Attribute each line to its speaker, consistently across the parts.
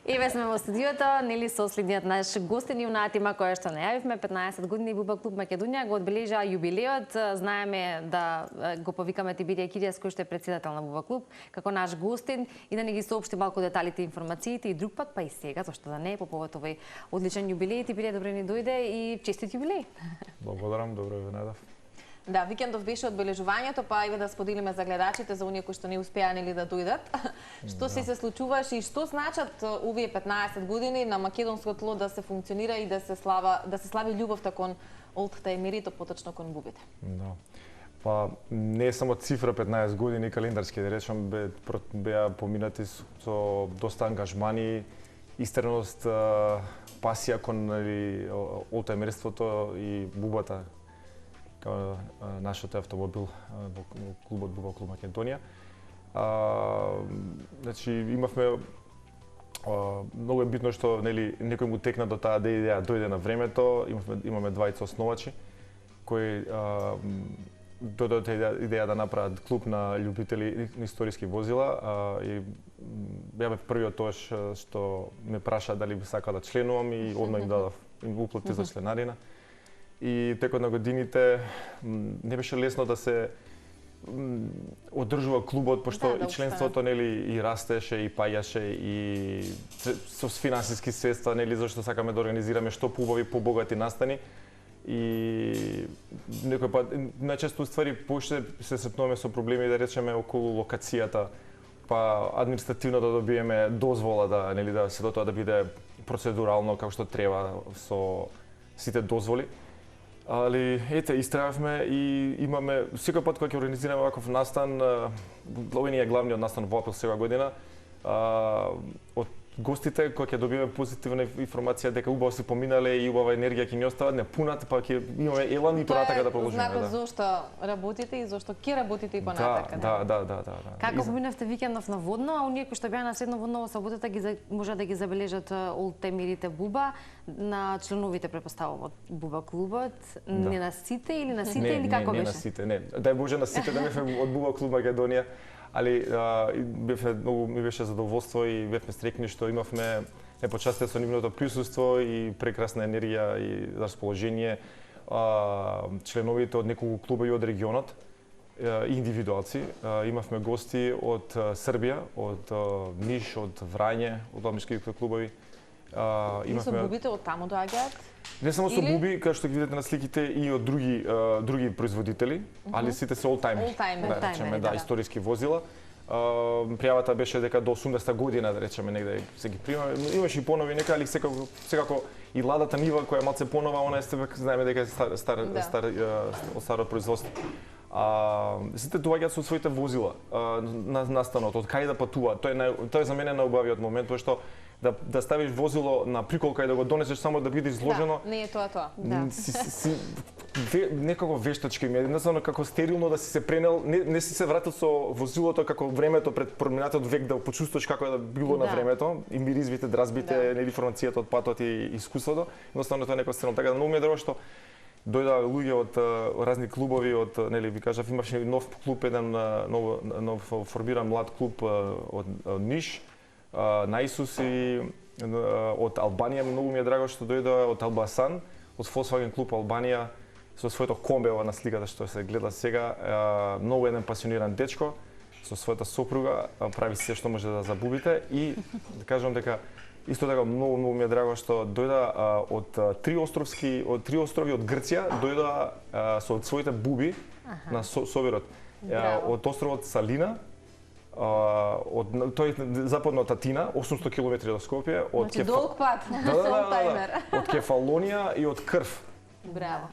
Speaker 1: Еве сме во студиото, нели со следниот наш гостин Јунатима, која што најавивме 15 години Буба клуб Македонија го одбележа јубилеот. Знаеме да го повикаме Тибирија Киријас, кој што е претседател на Буба клуб, како наш гостин и да ни ги соопшти малку деталите, информациите и друг пат, па и сега, зашто да не, по повод овој одличен јубилеј. Тибирија, добре ни дојде и честит јубилеј.
Speaker 2: Благодарам, добро ве најдов.
Speaker 3: Да, викендов беше одбележувањето, па еве да споделиме за гледачите, за оние кои што не успеа нели да дојдат. Што се случуваше и што значат овие 15 години на македонско тло да се функционира и да се слави љубовта кон олдтајмерите, поточно кон бубите.
Speaker 2: Да. Па не е само цифра 15 години календарски, да речам, беа поминати со доста ангажмани, истреност, пасија кон олдтајмерството и бубата, као нашиот автомобил во клубот Буба клуб Македонија. Значи имавме многу е битно што нели некој му текна до таа идеја, дојде на времето, имаме двајца основачи кои дојдоа идеја да направат клуб на љубители на историски возила и беа првиот тоаш што ме праша дали би сакал да членувам и одма им дадов им уплати за членарина. И текот на годините не беше лесно да се одржува клубот, пошто и членството нели и растеше и паѓаше и со финансиски средства, нели зашто сакаме да организираме што поубави, побогати настани. И некој пат најчесто ствари поште се сретнуваме со проблеми, да речеме, околу локацијата, па административно да добиеме дозвола да нели да се тоа да биде процедурално како што треба со сите дозволи. Али ете, истрајавме и имаме секој пат кога ќе организираме ваков настан, овој ни е главниот настан во април сега година, од гостите кога ќе добиеме позитивна информација дека убаво се поминале и убава енергија ќе ни остават, не пунат, па ќе имаме елан и понатака да продолжиме.
Speaker 3: Тоа е знакот зошто работите и зошто ќе работите и понатака.
Speaker 2: Да.
Speaker 1: Како поминавте викендов на Водно, а оние кои што беа на Средно Водно во саботата може да ги забележат олдтајмерите Буба на членовите претпоставувам од Буба клубот, не на сите или на сите или како беше?
Speaker 2: Не на сите, не. Дај Боже на сите да бевме од Буба клуб Македонија. Али ми беше задоволство и бевме стрекни што имавме непочастие со нивното присуство и прекрасна енергија и расположение. Членовите од неколку клуба и од регионот, индивидуалци. Имавме гости од Србија, од Ниш, од Врање, од амишките клубови.
Speaker 3: И со бубите од таму доаѓаат?
Speaker 2: Не само со буби, како што ги видите на сликите, и од други производители, али сите се олдтајмери. Да, историски возила. Пријавата беше дека до 80-та година, да речеме, негде се ги прима. Имаше и понови нека, али секако и ладата нива која е малце понова, она е знаеме дека е старо производство. Сите доаѓаат со своите возила на настанот, од кај да патуваат. Тоа е за мене најубавиот момент, што да ставиш возило на приколка и да го донесеш само да биде изложено.
Speaker 3: Да, не е тоа.
Speaker 2: Некако вештачки ми е, едноставно како стерилно да си се пренел, не си се вратил со возилото како времето пред проминатиот век да почувствуваш како да било на времето, и миризвите, дразбите, информацијата од патот и искуството. Едноставно тоа е некој стерилно. Така да многу ми е драго што дојдоа луѓе од разни клубови, од нели ви кажав, имаше нов клуб, еден нов формиран млад клуб од Ниш, Наисус и од Албанија. Многу ми е драго што дојдоа од Албасан, од Volkswagen клуб Албанија, со своето комбе на сликата што се гледа сега, многу еден пасиониран дечко со својата сопруга, прави се што може да забубите и да кажам дека исто така многу ми е драго што дојда од три острови од Грција, дојда со своите буби на соверот. Од островот Салина, тој западно од Атина, 800 км до Скопје, од
Speaker 3: долг пат.
Speaker 2: Од Кефалонија и од Крв.
Speaker 3: Браво.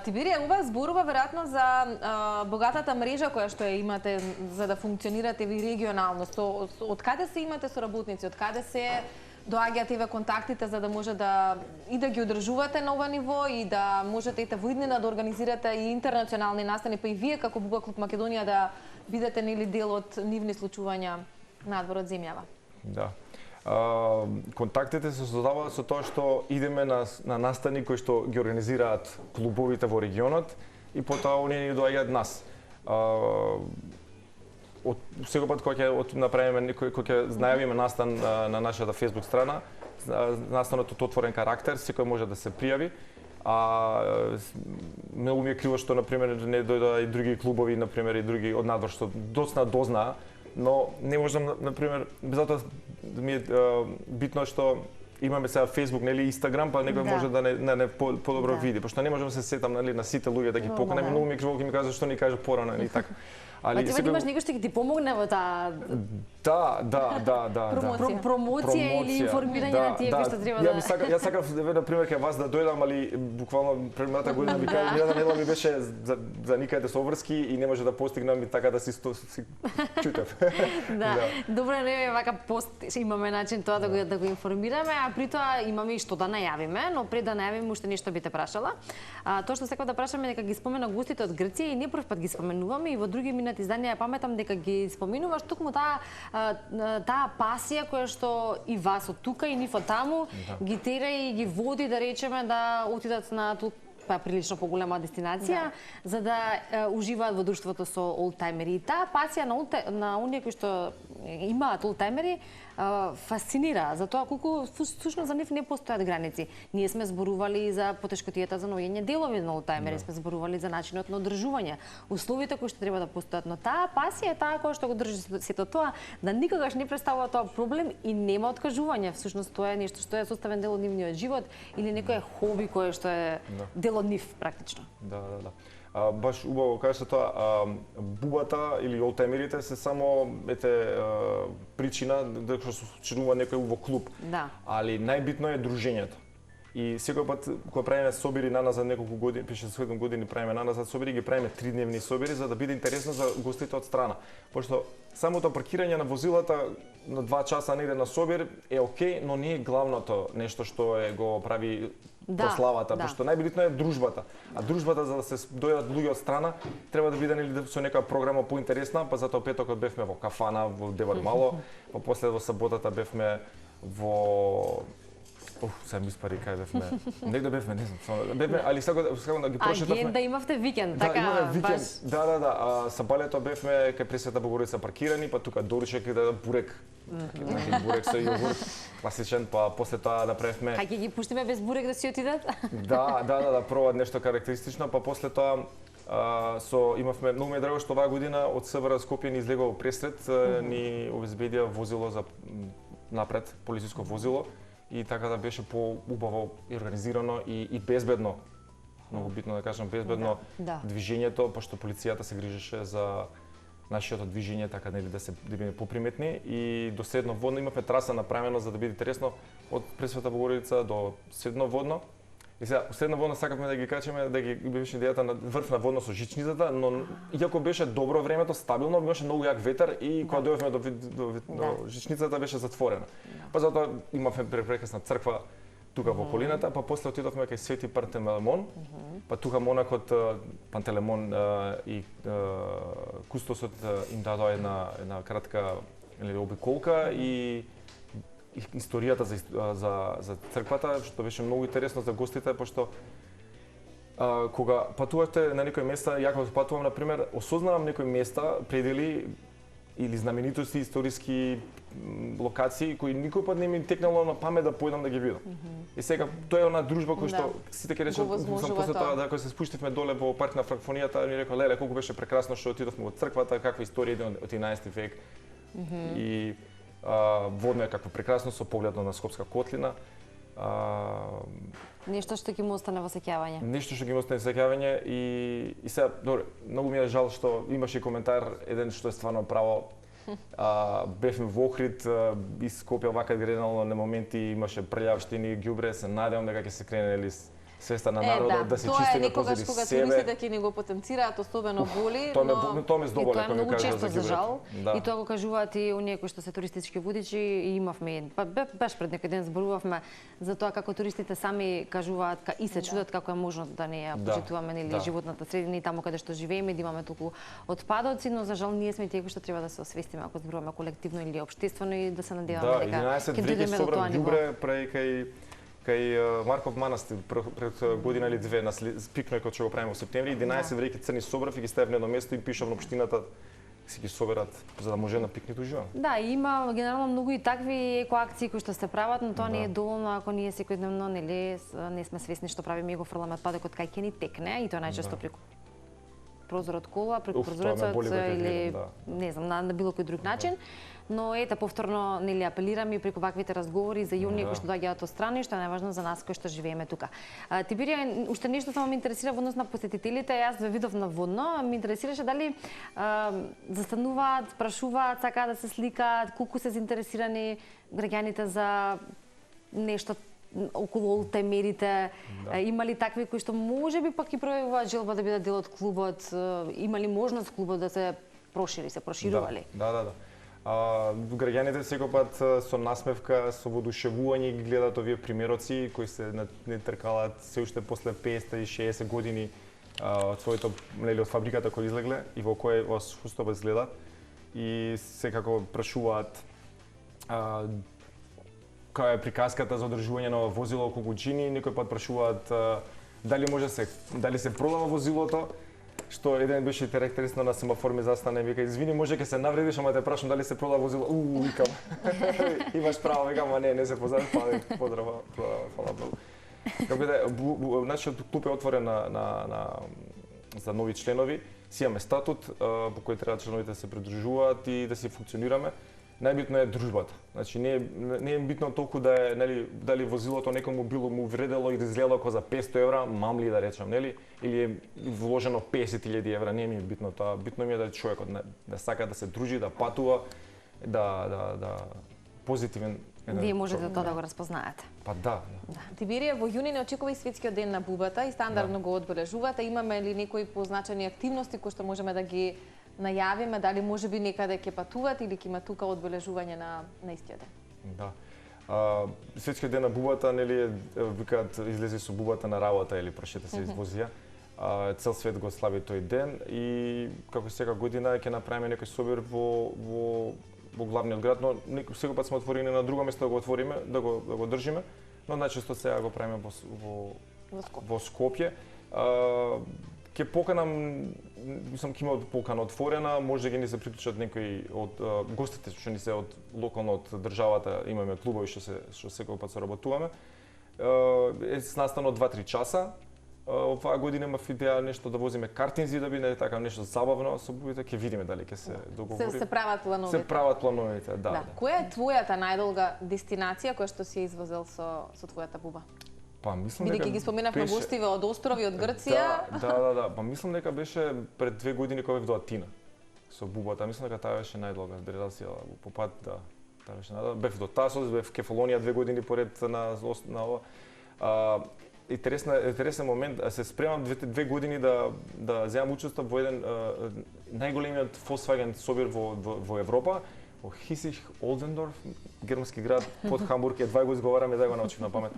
Speaker 3: Тибирија, ова зборува веројатно за богатата мрежа која што ја имате за да функционирате ви регионално. Од каде се имате соработници, од каде се доаѓаат еве контактите за да може да ги одржувате на ова ниво и да можете и во иднина да организирате и интернационални настани, па и вие како Буба клуб Македонија да бидете нели дел од нивни случувања надвор од земјава?
Speaker 2: Да. Контактите се создаваат со тоа што идеме на настани кои што ги организираат клубовите во регионот и потоа оние ни доаѓаат нас. секој пат кога ќе направиме кога ќе најавиме настан на нашата Facebook страна, настанот од отворен карактер, секој може да се пријави. Многу ми е криво што, например, не дојдоа и други клубови, например, и други од надвор, што доцна дознаа, но не можам, например, затоа ми е битно што имаме сега Facebook, нели, Instagram, па некој може да не подобро види, пошто не можам да се сетам, нели, на сите луѓе да ги поканам, многу ми е криво ќе ми кажа што не кажа порано, и така.
Speaker 1: Али треба да имаш некој што ќе ти помогне во таа промоција или информирање на тие кои што треба да.
Speaker 2: Јас сакав на пример кај вас да дојдам, али буквално премината година ми кажа милата недела ми беше за никаде со врски и не може да постигнам и така да си чутев.
Speaker 1: Да. Добро, не вака пост имаме начин тоа да го информираме, а при тоа имаме и што да најавиме, но пред да најавиме уште нешто би те прашала. Тоа што сакам да прашаме дека ги спомена гостите од Грција и не прв пат ги споменуваме и во други изданија паметам дека ги споминуваш токму таа пасија која што и вас од тука и нив од таму ги тера и ги води, да речеме, да отидат на прилично поголема дестинација, за да уживаат во друштвото со олдтаймери. И таа пасија на оние кои што имаат олдтаймери фасцинира, затоа колку всушност за нив не постојат граници. Ние сме зборували за потешкотијата за наоѓање делови на олдтаймери, сме зборували за начинот на одржување, условите кои што треба да постојат, но таа пасија е таа која што го држи сето тоа, да никогаш не представува тоа проблем и нема откажување. Всушност тоа е нешто што е составен дел од нивниот живот или некое хоби кое што е дел од нив практично.
Speaker 2: Да. Баш убаво кажа тоа, бубата или олдтаймерите се само причина дека се членува некој во клуб.
Speaker 1: Да.
Speaker 2: Али најбитно е дружењето. И секој пат кога правиме собири наназад неколку години, пише 7 години правиме наназад собири, ги правиме 3-дневни собири за да биде интересно за гостите од страна. Пошто самото паркирање на возилата на 2 часа негде на собир е окей, но не е главното нешто што го прави прославата, пошто најбитно е дружбата. А дружбата, за да се дојдат луѓе од страна, треба да биде нели со некоја програма поинтересна, па затоа петокот бевме во кафана во Девар Мало, па после во саботата бевме во сега ми испари кај бевме. Негде бевме, не знам. Бевме, али сакам да ги прошетавме.
Speaker 1: Агенда имавте викенд, така
Speaker 2: имаме викенд. Да. Сабалето бевме кај Пресвета Богородица паркирани, па тука доручек да бурек. Бурек со јогурт, класичен, па после тоа направивме.
Speaker 1: Кај ќе ги пуштиме без бурек да си отидат?
Speaker 2: Да, пробат нешто карактеристично, па после тоа имавме многу ми е драго што оваа година од СВР Скопје ни излегува пресред, ни обезбедија возило за напред, полициско возило, и така да беше поубаво и организирано и безбедно. Многу битно да кажам, безбедно движењето, пошто полицијата се грижеше за нашето движење, така нели да биде поприметни, и до Седно водно имавме траса направена за да биде интересно од Пресвета Богородица до Седно водно. И сега Седно водно сакавме да ги качиме, да ги беше идејата на врв на водно со жичницата, но иако беше добро времето, стабилно, имаше многу јак ветар и кога дојдовме до жичницата беше затворена. Па затоа имавме прекрасна црква тука во околината, па после отидовме кај Свети Пантелемон, па тука монахот Пантелемон и кустосот им дадоа една кратка обиколка и историјата за црквата, што беше многу интересно за гостите, пошто кога патувате на некои места, ја кога патувам, например, осознавам некои места, предели или знаменитости, историски локации кои никој пат не ми текнало на памет да појдам да ги видам. И сега тоа е она дружба која што сите ќе речат, после тоа кога се спуштивме доле во парк на Франкфонијата, ми рекол леле колку беше прекрасно што отидовме во црквата, каква историја од 11 век. И водно е какво прекрасно со поглед на Скопска котлина.
Speaker 1: Нешто што ќе му остане во сеќавање.
Speaker 2: Нешто што ќе му остане во сеќавање и сега, добре, многу ми е жал што имаше коментар еден што е стварно право. Бевме во Охрид, из Скопје вака гренало на моменти имаше прљавштини, ѓубре, се надевам дека ќе се крене свеста на народот да се чистиме позади себе.
Speaker 3: Тоа е некогаш кога туристите ќе ни го потенцираат, особено боли, но
Speaker 2: тоа ме здоболи,
Speaker 1: тоа е многу често за жал.
Speaker 2: Да.
Speaker 1: И тоа го кажуваат и оние кои што се туристички водичи, и имавме, баш пред некој ден зборувавме за тоа како туристите сами кажуваат и се чудат како е можно да не ја почитуваме нели животната средина и таму каде што живееме, да имаме толку отпадоци, но за жал ние сме тие кои што треба да се освестиме ако зборуваме колективно или општествено и да се надеваме дека ќе дојдеме до тоа ниво.
Speaker 2: Кај Марков манастир пред година или две на пикникот што го правиме во септември, 11 вреќи црни собрав и ги ставив на едно место и пишав на општината си ги соберат за да може на пикник уживам.
Speaker 1: Да, има генерално многу и такви екоакции кои што се прават, но тоа не е доволно ако ние секојдневно не сме свесни што правиме и го фрламе отпадокот кај ќе ни текне и тоа најчесто преку прозорот кола, преку прозорецот или не знам на било кој друг начин. Но ете повторно нели апелираме преку ваквите разговори за јунија кои што доаѓаат од страни, што е најважно за нас кои што живееме тука. Тибирија, уште нешто само ме интересира во однос на посетителите, јас ве видов наводно, ме интересираше дали застануваат, прашуваат, сакаат да се сликаат, колку се заинтересирани граѓаните за нешто околу темерите, има ли такви кои што можеби пак и пројавуваат желба да бидат дел од клубот, има ли можност клубот да се прошири, се проширува ли?
Speaker 2: Да. Граѓаните секој пат со насмевка, со воодушевување ги гледаат овие примероци кои се не тркалат се уште после 50 и 60 години од своето нели од фабриката кој излегле и во кој во суштоба изгледат и секако прашуваат кај е приказката за одржување на возило околу Гучини, некој пат прашуваат дали се продава возилото, што еден беше директорист на семафор ми застане и вика извини може ќе се навредиш, ама те прашам дали се продава возило. Викам. Имаш право, викам, а не се поздрав, поздрава, фала Богу. Како да, нашиот клуб е отворен за нови членови. Си имаме статут по кој треба членовите да се придружуваат и да си функционираме. Најбитно е дружбата. Значи не е битно толку да е дали возилото некому било му вредело и да изгледало како за 500 евра, мамли да речам, нели? Или е вложено 50.000 евра, не ми е битно тоа. Битно ми е да човекот да сака да се дружи, да патува, да позитивен.
Speaker 1: Вие можете тоа да го разпознаете.
Speaker 2: Па да.
Speaker 3: Тибирија, во јуни не очекува и светскиот ден на бубата и стандардно го одбележувате. Имаме ли некои позначени активности кои што можеме да ги најавиме, дали можеби некаде ќе патуват или ќе има тука одбележување на истиот ден?
Speaker 2: Да. Светскиот ден на бубата, нели, викаат излезе со бубата на работа или прошете се извозија. Цел свет го слави тој ден и како сега година ќе направиме некој собир во главниот град, но секој пат сме отворени на друго место да го отвориме, да го држиме, но најчесто сега го правиме во Скопје. Ќе поканам, мислам ќе има покана отворена, може да ги ни се приклучат некои од гостите што ни се од локално од државата, имаме клубови што секој пат соработуваме. Е наставно 2-3 часа. Оваа година имав идеја нешто да возиме картинзи да биде така нешто забавно со бубите, ќе видиме дали ќе се договориме.
Speaker 3: Се прават плановите.
Speaker 2: Се прават плановите, да.
Speaker 3: Која е твојата најдолга дестинација која што си ја извозел со твојата буба?
Speaker 2: Па мислам
Speaker 3: дека ги споменавме гостиве од острови, од Грција.
Speaker 2: Да. Па мислам дека беше пред 2 години кога бев до Атина со бубата. Мислам дека таа беше најдолга релација по пат, да. Таа беше најдолга. Бев до Тасос, бев Кефалонија 2 години поред на ова. Интересен момент, се спремам 2 години да земам учество во еден најголемиот Volkswagen собир во Европа, во Хисих Олдендорф, германски град под Хамбург, едва го изговараме да го научив на памет.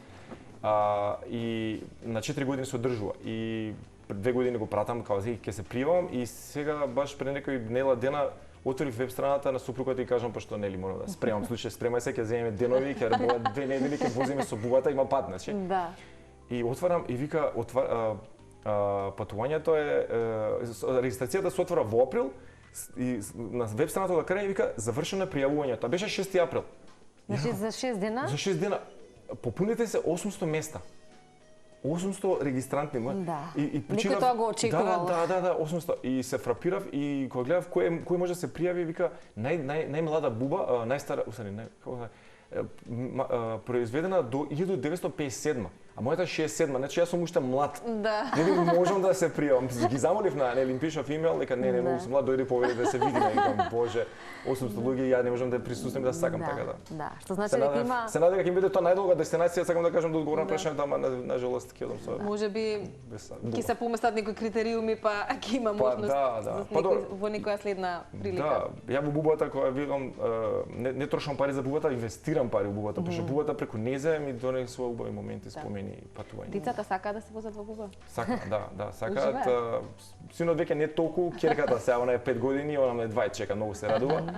Speaker 2: И на 4 години се одржува. И пред 2 години го пратам, као ќе се пријавам и сега баш пред некои нела дена отворив веб страната на супругата и кажам пошто нели морам да спремам, случај спремај се, ќе земеме денови, ќе работат 2 недели, ќе возиме со бубата, има пат, значи.
Speaker 1: Да.
Speaker 2: И отварам и вика патувањето е регистрацијата се отвора во април и на веб страната до крај вика завршено е пријавувањето. Тоа беше 6 април.
Speaker 1: Значи за 6 дена?
Speaker 2: За 6 дена. Попуните се 800 места. 800 регистранти има.
Speaker 1: Да.
Speaker 2: И
Speaker 1: Никој тоа го очекувал.
Speaker 2: Да, 800. И се фрапирав и кога гледав кој може да се пријави, вика најмлада буба, најстара, произведена до 1957. А мојата 67, значи јас сум уште млад.
Speaker 3: Да.
Speaker 2: Нели можам да се пријавам. Ги замолив нели им пишав имејл дека не, многу сум млад, дојди повеќе да се видиме. Викам, боже, 800 луѓе, ја не можам да присуствувам да сакам така да.
Speaker 1: Да, што значи дека има.
Speaker 2: Се надевам дека ќе биде тоа најдолга дестинација, сакам да кажам да одговорам на прашањето, ама на жалост ќе одам со.
Speaker 3: Можеби ќе се поместат некои критериуми, па ќе има можност во некоја следна прилика.
Speaker 2: Да, ја во бубата кога видам не трошам пари за бубата, инвестирам пари во бубата, пошто бубата преку незе ми донесе убави моменти, спомени и патување.
Speaker 3: Децата сакаат да се возат во буба?
Speaker 2: Сакаат, да, сакаат. Синот веќе не толку, ќерката сега, она е 5 години, она ме 20 чека, многу се радува.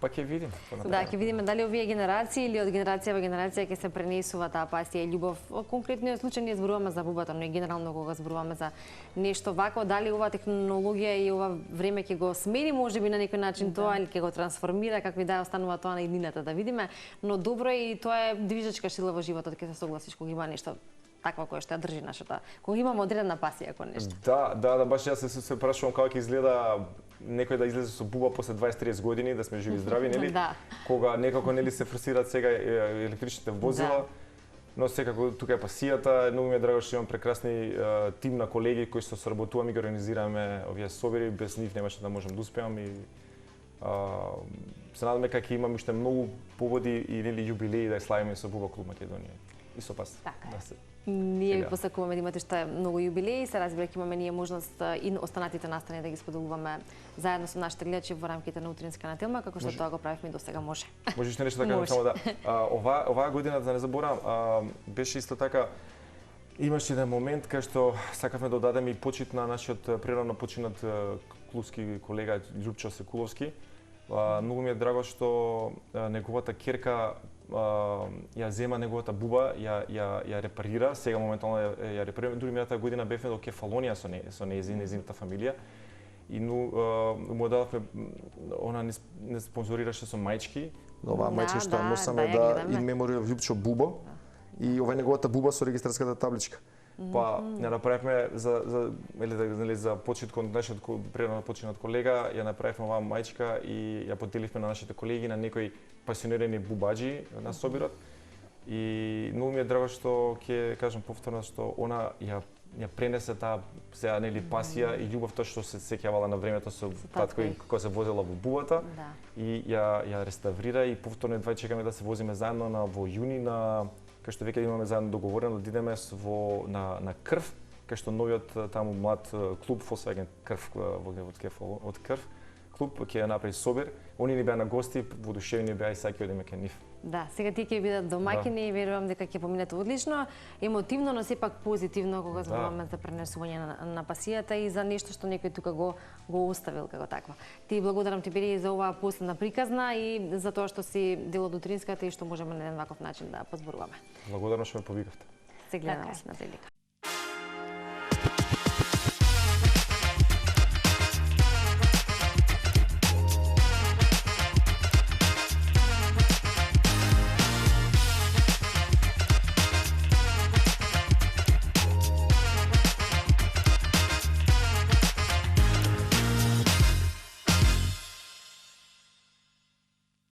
Speaker 2: Па ќе видиме.
Speaker 1: Да, ќе видиме дали овие генерации или од генерација во генерација ќе се пренесува таа пасија и љубов. Во конкретниот случај ние зборуваме за бубата, но и генерално кога зборуваме за нешто вако, дали ова технологија и ова време ќе го смени можеби на некој начин тоа или ќе го трансформира, како и да останува тоа на иднината, да видиме, но добро е и тоа е движечка сила во животот, ќе се согласиш кога има нешто таква која што ја држи нашата, кога имаме одредена пасија кон нешто.
Speaker 2: Да, баш јас се прашувам како ќе изгледа некој да излезе со буба после 20-30 години, да сме живи и здрави, нели?
Speaker 1: Да.
Speaker 2: Кога некако нели се форсираат сега електричните возила, но секако тука е пасијата. Многу ми е драго што имам прекрасни тим на колеги кои што соработуваме и ги организираме овие собери, без нив немаше да можам да успеам и се надаме дека ќе имаме уште многу поводи и нели јубилеи да ја славиме со Буба клуб Македонија. И со пас.
Speaker 1: Така
Speaker 2: да
Speaker 1: се. Ние ви посакуваме да имате уште многу јубилеи, се разбира ќе имаме ние можност и останатите настани да ги споделуваме заедно со нашите гледачи во рамките на утринска нателма, како што тоа го правивме и досега може.
Speaker 2: Може уште нешто да кажам само да. Оваа година да не заборавам, беше исто така имаше еден момент кај што сакавме да дадеме и почит на нашиот прерано починат клубски колега Љупчо Секуловски. Многу ми е драго што неговата керка ја зема неговата буба, ја репарира, сега моментално ја репарира. Дури минатата година бевме до Кефалонија со нејзината фамилија. И му дадовме, она не спонзорираше со мајчки.
Speaker 4: Оваа мајчка што носаме да in memory of Љупчо Бубо и ова е неговата буба со регистарската табличка.
Speaker 2: Па ја направивме за почит кон нашиот прерано починат колега, ја направивме оваа мајчка и ја поделивме на нашите колеги, на некои пасионирани бубаџи на собирот. И многу ми е драго што ќе кажам повторно што она ја пренесе таа сега нели пасија и љубов тоа што се сеќавала на времето со татко и кога се возела во бубата. И ја реставрира и повторно едва чекаме да се возиме заедно во јуни на кај што веќе имаме заедно договорено да идеме на Крв, кај што новиот таму млад клуб Volkswagen Крв од Крв клуб ќе ја направи собер. Они ни беа на гости, воодушевени беа и саќаат да имаме нив.
Speaker 1: Да, сега тие ќе бидат домаќини и верувам дека ќе поминете одлично, емотивно, но сепак позитивно кога зборуваме за пренесување на пасијата и за нешто што некој тука го оставил како таква. Ти благодарам ти Бери за оваа последна приказна и за тоа што си дел од утринската и што можеме на еден ваков начин да позборуваме.
Speaker 2: Благодарам што ме повикавте.
Speaker 1: Се гледаме на прилика.